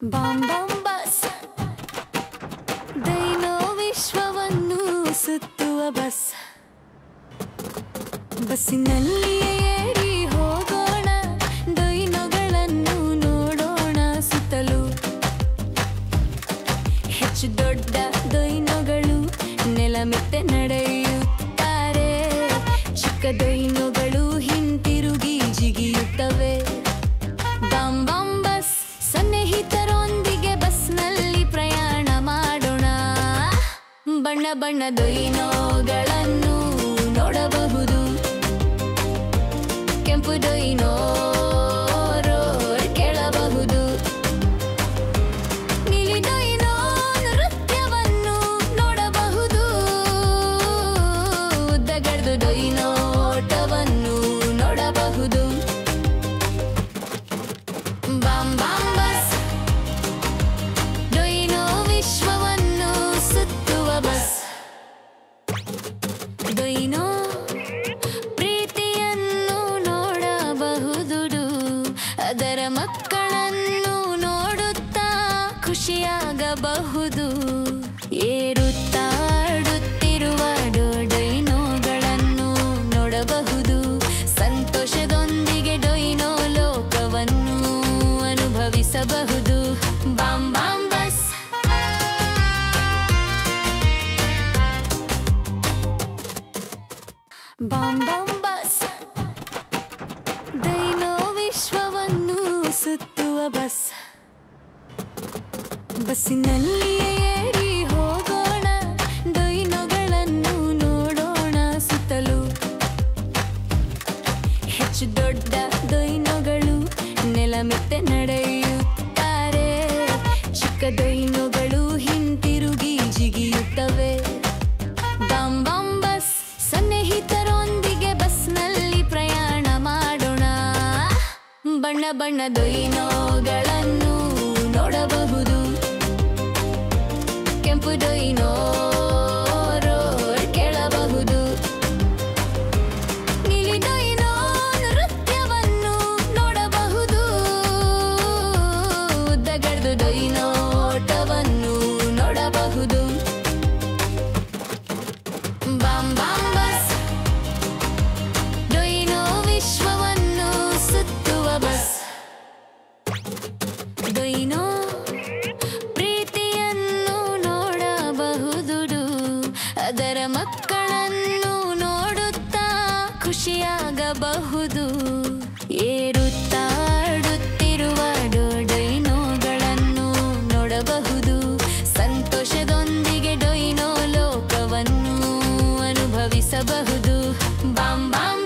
Balm ಬಾಮ್ bus dino ವಿಶ್ವವನ್ನು ಸುತ್ತುವ ಬಸ್. ಬಸ್ಸಿನಲ್ಲಿಯೇ ಏರಿ ಹೋಗೋಣ, ದೈನೋಗಳನ್ನು ನೋಡೋಣ ಸುತ್ತಲೂ. ಹೆಚ್ಚು ದೊಡ್ಡ ದೈನೋಗಳು ನೆಲ ಮೆತ್ತೆ ನಡೆಯುತ್ತಾರೆ, ಚಿಕ್ಕ ದೈನೋಗಳು ಹಿಂತಿರುಗಿ ಜಿಗಿಯುತ್ತವೆ. ಬಾಮ್ ಬಾಮ್ ಬಸ್ ಸ್ನೇಹಿತರೊಂದಿಗೆ ಬಸ್ನಲ್ಲಿ ಪ್ರಯಾಣ ಮಾಡೋಣ. ಬಣ್ಣ ಬಣ್ಣ ದೈನೋಗಳನ್ನು ನೋಡಬಹುದು. ಕೆಂಪು ದೈನೋ ರೋರ್ ಕೇಳಬಹುದು. ನೀಲಿ ದೈನೋ ನೃತ್ಯವನ್ನು ನೋಡಬಹುದು. ಉದ್ದಗಡ್ದು ದೈನೋಟವನ್ನು ನೋಡಬಹುದು. ಬಾಮ್ ಬಾಮ್ ಬಸ್ ದೈನೋ ವಿಶ್ವವನ್ನು ಸುತ್ತುವ ಬಸ್. ದೈನೋ ಪ್ರೀತಿಯನ್ನು ನೋಡಬಹುದು, ಅದರ ಮಕ್ಕಳನ್ನು ನೋಡುತ್ತಾ ಖುಷಿಯಾಗಬಹುದು. ಏರುತ್ತಾಡುತ್ತಿರುವ ಡೈನೋಗಳನ್ನು ನೋಡಬಹುದು. ಸಂತೋಷದೊಂದಿಗೆ ಡೈನೋ ಲೋಕವನ್ನು ಅನುಭವಿಸಬಹುದು. ಬಾಮ್ ಬಾಮ್ ಬಸ್ ಬಾಮ್ ಬಾಮ್ ಬಸ್ ದೈನೋ ವಿಶ್ವವನ್ನು ಸುತ್ತುವ ಬಸ್. ಬಸ್ಸಿನಲ್ಲಿಯೇ ಏರಿ ಹೋಗೋಣ, ದೈನೋಗಳನ್ನು ನೋಡೋಣ ಸುತ್ತಲೂ. ಹೆಚ್ಚು ದೊಡ್ಡ ದೈನೋಗಳು ನೆಲ ಮೆತ್ತೆ ನಡೆಯುತ್ತಾರೆ, ಚಿಕ್ಕ ದೈನೋಗಳು ಹಿಂತಿರುಗಿ ಜಿಗಿಯುತ್ತವೆ. ಬಾಮ್ ಬಾಮ್ ಬಸ್ ಸ್ನೇಹಿತರೊಂದಿಗೆ ಬಸ್ನಲ್ಲಿ ಪ್ರಯಾಣ ಮಾಡೋಣ. ಬಣ್ಣ ಬಣ್ಣ ದೈನೋಗಳನ್ನು ನೋಡಬಹುದು. ಕೆಂಪು ದೈನೋ ರೋರ್ ಕೇಳಬಹುದು. ನೀಲಿ ದೈನೋ ನೃತ್ಯವನ್ನು ನೋಡಬಹುದು. ಉದ್ದಗಡ್ದು ದೈನೋಟವನ್ನು ನೋಡಬಹುದು. ಬಾಮ್ ಬಾಮ್ ಬಸ್ ದೈನೋ ವಿಶ್ವವನ್ನು ಸುತ್ತುವ ಬಸ್. ದೈನೋ ಪ್ರೀತಿಯನ್ನು ನೋಡಬಹುದು, ಅದರ ಮಕ್ಕಳನ್ನು ನೋಡುತ್ತಾ ಖುಷಿಯಾಗಬಹುದು. ಏರುತ್ತಾಡುತ್ತಿರುವ ಡೈನೋಗಳನ್ನು ನೋಡಬಹುದು. ಸಂತೋಷದೊಂದಿಗೆ ಡೈನೋ ಲೋಕವನ್ನು ಅನುಭವಿಸಬಹುದು. ಬಾಮ್ ಬಾಮ್